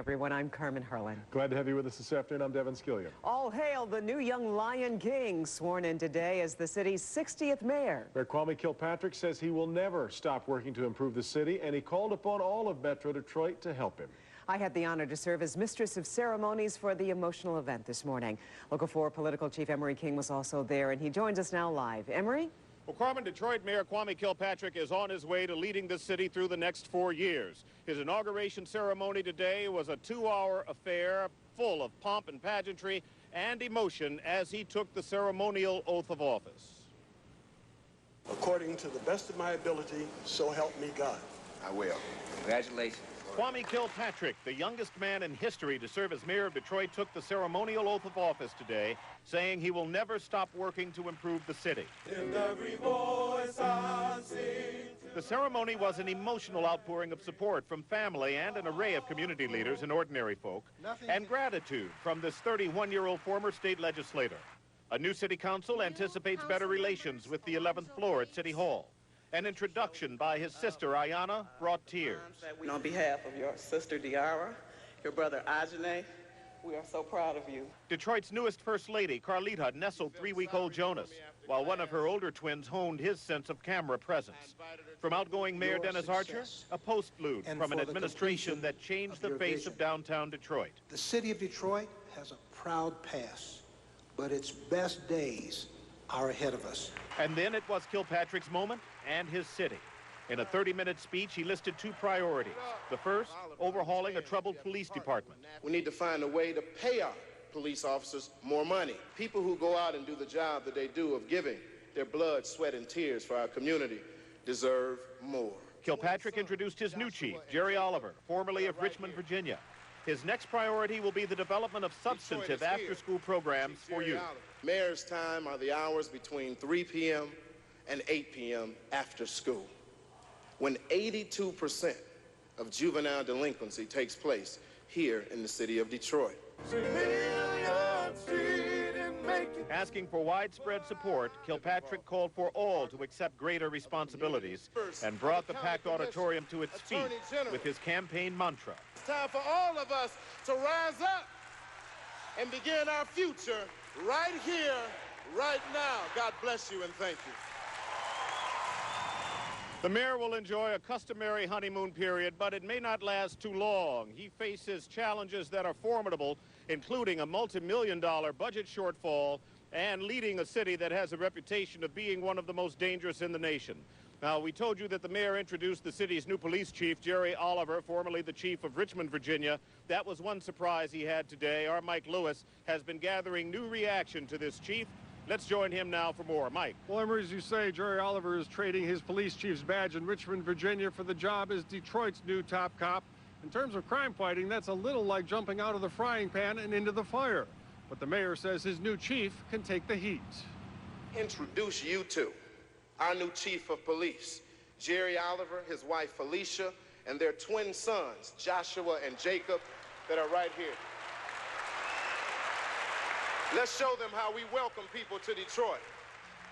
everyone. I'm Carmen Harlan. Glad to have you with us this afternoon. I'm Devin Skillion. All hail the new young Lion King, sworn in today as the city's 60th mayor. Mayor Kwame Kilpatrick says he will never stop working to improve the city, and he called upon all of Metro Detroit to help him. I had the honor to serve as mistress of ceremonies for the emotional event this morning. Local 4 political chief Emery King was also there, and he joins us now live. Emery? Well, Carmen, Detroit Mayor Kwame Kilpatrick is on his way to leading the city through the next 4 years. His inauguration ceremony today was a 2-hour affair full of pomp and pageantry and emotion as he took the ceremonial oath of office. According to the best of my ability, so help me God. I will. Congratulations. Kwame Kilpatrick, the youngest man in history to serve as mayor of Detroit, took the ceremonial oath of office today, saying he will never stop working to improve the city. In every voice I sing. The ceremony was an emotional outpouring of support from family and an array of community leaders and ordinary folk, and gratitude from this 31-year-old former state legislator. A new city council anticipates better relations with the 11th floor at City Hall. An introduction by his sister, Ayanna, brought tears. On behalf of your sister, Diara, your brother, Ajane, we are so proud of you. Detroit's newest First Lady, Carlita, nestled 3-week-old Jonas, while one of her older twins honed his sense of camera presence. From outgoing Mayor Dennis Archer, a postlude from an administration that changed the face of downtown Detroit. The city of Detroit has a proud past, but its best days are ahead of us. And then it was Kilpatrick's moment and his city. In a 30-minute speech, he listed 2 priorities. The first, overhauling a troubled police department. We need to find a way to pay our police officers more money. People who go out and do the job that they do of giving their blood, sweat, and tears for our community deserve more. Kilpatrick introduced his new chief, Jerry Oliver, formerly of Richmond, Virginia. His next priority will be the development of substantive after-school programs for youth. Mayor's time are the hours between 3 p.m. and 8 p.m. after school, when 82% of juvenile delinquency takes place here in the city of Detroit. Asking for widespread support, Kilpatrick called for all to accept greater responsibilities and brought the packed auditorium to its feet with his campaign mantra. It's time for all of us to rise up and begin our future right here, right now. God bless you and thank you. The mayor will enjoy a customary honeymoon period, but it may not last too long. He faces challenges that are formidable, including a multi-million-dollar budget shortfall and leading a city that has a reputation of being one of the most dangerous in the nation. Now, we told you that the mayor introduced the city's new police chief, Jerry Oliver, formerly the chief of Richmond, Virginia. That was one surprise he had today. Our Mike Lewis has been gathering new reaction to this chief. Let's join him now for more. Mike. Well, Emery, as you say, Jerry Oliver is trading his police chief's badge in Richmond, Virginia for the job as Detroit's new top cop. In terms of crime fighting, that's a little like jumping out of the frying pan and into the fire. But the mayor says his new chief can take the heat. Introduce you to our new chief of police, Jerry Oliver, his wife Felicia, and their twin sons, Joshua and Jacob, that are right here. Let's show them how we welcome people to Detroit.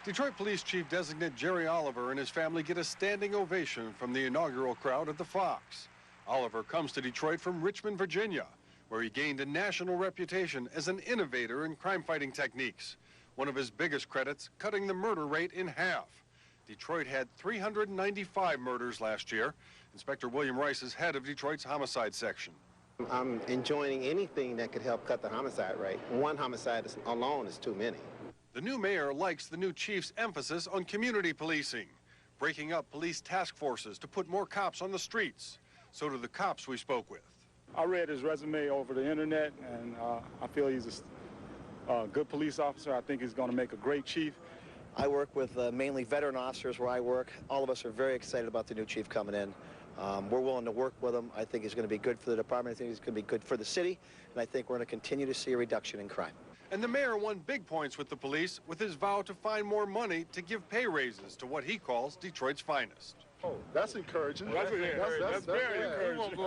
Detroit Police Chief Designate Jerry Oliver and his family get a standing ovation from the inaugural crowd at the Fox. Oliver comes to Detroit from Richmond, Virginia, where he gained a national reputation as an innovator in crime-fighting techniques. One of his biggest credits, cutting the murder rate in half. Detroit had 395 murders last year. Inspector William Rice is head of Detroit's homicide section. I'm enjoying anything that could help cut the homicide rate. One homicide alone is too many. The new mayor likes the new chief's emphasis on community policing, breaking up police task forces to put more cops on the streets. So do the cops we spoke with. I read his resume over the internet, and I feel he's a good police officer. I think he's going to make a great chief. I work with mainly veteran officers where I work. All of us are very excited about the new chief coming in. We're willing to work with him. I think he's going to be good for the department. I think he's going to be good for the city. And I think we're going to continue to see a reduction in crime. And the mayor won big points with the police with his vow to find more money to give pay raises to what he calls Detroit's finest. Oh, that's encouraging. That's very encouraging.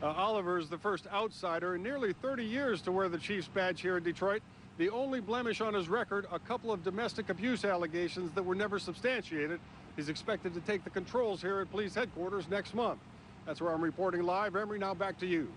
Oliver is the first outsider in nearly 30 years to wear the chief's badge here in Detroit. The only blemish on his record, a couple of domestic abuse allegations that were never substantiated. He's expected to take the controls here at police headquarters next month. That's where I'm reporting live. Emory, now back to you.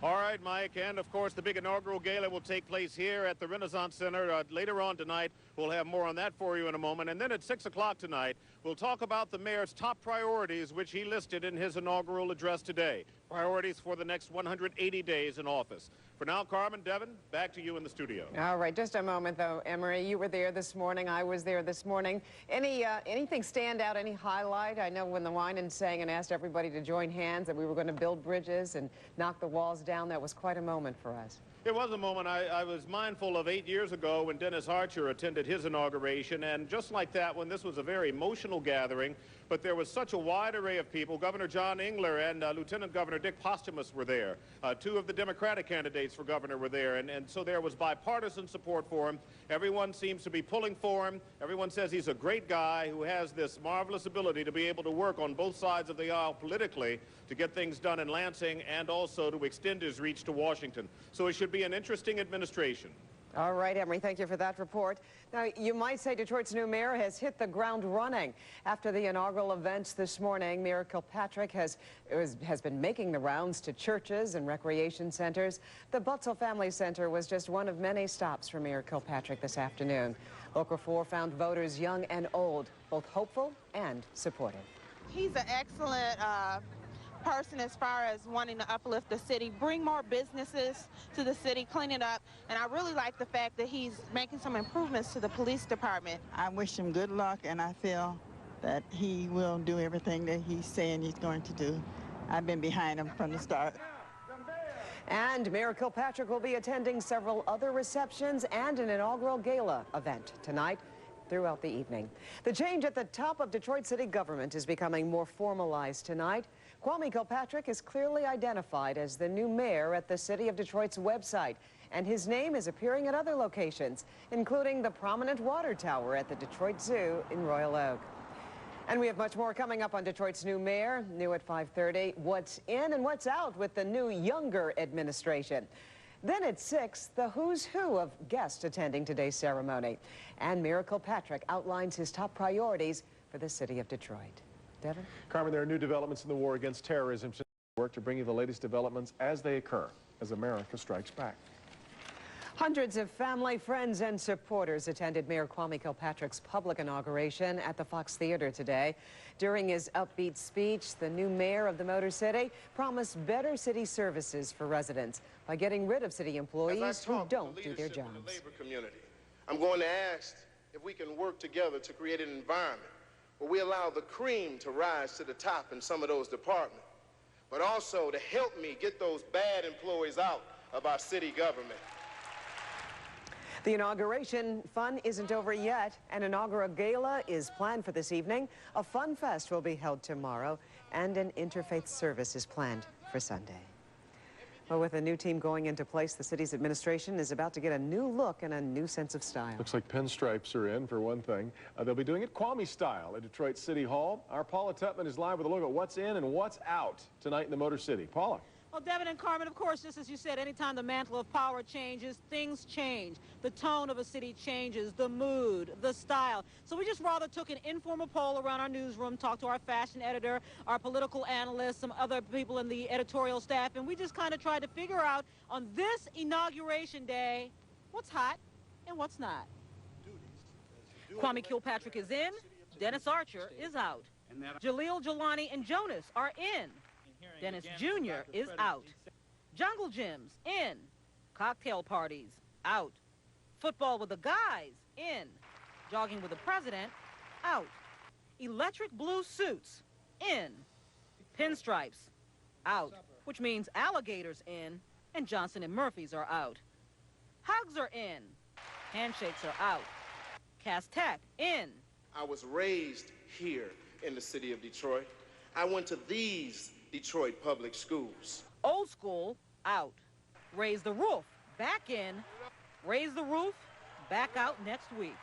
All right, Mike, and of course the big inaugural gala will take place here at the Renaissance Center later on tonight. We'll have more on that for you in a moment. And then at 6 o'clock tonight, we'll talk about the mayor's top priorities, which he listed in his inaugural address today. Priorities for the next 180 days in office. For now, Carmen, Devin, back to you in the studio. All right, just a moment, though. Emory, you were there this morning. I was there this morning. Anything stand out, any highlight? I know when the wine and sang and asked everybody to join hands that we were going to build bridges and knock the walls down, that was quite a moment for us. It was a moment. I was mindful of 8 years ago when Dennis Archer attended his inauguration, and just like that one, this was a very emotional gathering, but there was such a wide array of people. Governor John Engler and Lieutenant Governor Dick Posthumus were there. Two of the Democratic candidates for governor were there, and so there was bipartisan support for him. Everyone seems to be pulling for him. Everyone says he's a great guy who has this marvelous ability to be able to work on both sides of the aisle politically to get things done in Lansing and also to extend his reach to Washington. So it should be an interesting administration. All right, Emory, thank you for that report. Now, you might say Detroit's new mayor has hit the ground running. After the inaugural events this morning, Mayor Kilpatrick has been making the rounds to churches and recreation centers. The Butzel Family Center was just one of many stops for Mayor Kilpatrick this afternoon. Local 4 found voters young and old, both hopeful and supportive. He's an excellent person as far as wanting to uplift the city, bring more businesses to the city, clean it up, and I really like the fact that he's making some improvements to the police department. I wish him good luck, and I feel that he will do everything that he's saying he's going to do. I've been behind him from the start. And Mayor Kilpatrick will be attending several other receptions and an inaugural gala event tonight throughout the evening. The change at the top of Detroit city government is becoming more formalized tonight. Kwame Kilpatrick is clearly identified as the new mayor at the City of Detroit's website, and his name is appearing at other locations, including the prominent water tower at the Detroit Zoo in Royal Oak. And we have much more coming up on Detroit's new mayor. New at 5:30, what's in and what's out with the new younger administration. Then at 6, the who's who of guests attending today's ceremony. And Mayor Kilpatrick outlines his top priorities for the city of Detroit. Devin? Carmen, there are new developments in the war against terrorism. Work to bring you the latest developments as they occur, as America strikes back. Hundreds of family, friends, and supporters attended Mayor Kwame Kilpatrick's public inauguration at the Fox Theater today. During his upbeat speech, the new mayor of the Motor City promised better city services for residents by getting rid of city employees who don't do their jobs. The labor community, I'm going to ask if we can work together to create an environment where we allow the cream to rise to the top in some of those departments, but also to help me get those bad employees out of our city government. The inauguration fun isn't over yet. An inaugural gala is planned for this evening. A fun fest will be held tomorrow, and an interfaith service is planned for Sunday. Well, with a new team going into place, the city's administration is about to get a new look and a new sense of style. Looks like pinstripes are in, for one thing. They'll be doing it Kwame style at Detroit City Hall. Our Paula Tutman is live with a look at what's in and what's out tonight in the Motor City. Paula. Well, Devin and Carmen, of course, just as you said, anytime the mantle of power changes, things change. The tone of a city changes, the mood, the style. So we just rather took an informal poll around our newsroom, talked to our fashion editor, our political analyst, some other people in the editorial staff, and we just kind of tried to figure out on this inauguration day what's hot and what's not. Kwame Kilpatrick is in, Dennis Archer is out. Jaleel, Jelani, and Jonas are in. Dennis Jr. is out. Jungle gyms, in. Cocktail parties, out. Football with the guys, in. Jogging with the president, out. Electric blue suits, in. Pinstripes, out. Which means alligators in, and Johnson and Murphy's are out. Hugs are in. Handshakes are out. Castech, in. I was raised here in the city of Detroit. I went to these Detroit public schools. Old school, out. Raise the roof, back in. Raise the roof, back out next week.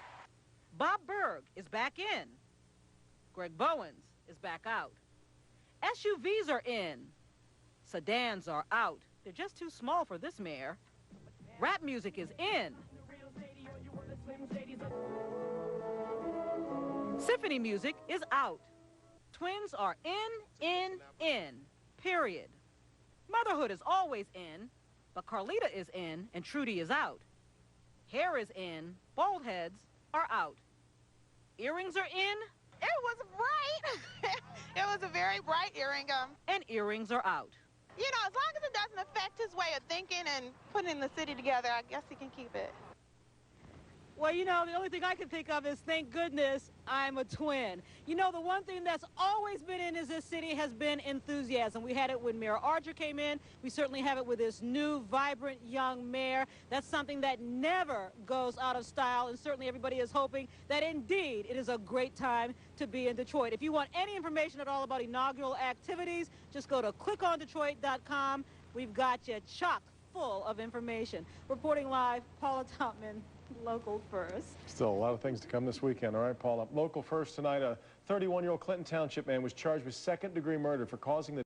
Bob Berg is back in. Greg Bowens is back out. SUVs are in. Sedans are out. They're just too small for this mayor. Rap music is in. Symphony music is out. Twins are in. period. Motherhood is always in, but Carlita is in and Trudy is out. Hair is in, bald heads are out. Earrings are in. It was bright. It was a very bright earring. And earrings are out. You know, as long as it doesn't affect his way of thinking and putting the city together, I guess he can keep it. Well, you know, the only thing I can think of is, thank goodness I'm a twin. You know, the one thing that's always been in this city has been enthusiasm. We had it when Mayor Archer came in. We certainly have it with this new, vibrant young mayor. That's something that never goes out of style, and certainly everybody is hoping that indeed it is a great time to be in Detroit. If you want any information at all about inaugural activities, just go to clickondetroit.com. We've got you chock full of information. Reporting live, Paula Topman. Local First. Still a lot of things to come this weekend. All right, Paula. Local First tonight, a 31-year-old Clinton Township man was charged with second-degree murder for causing the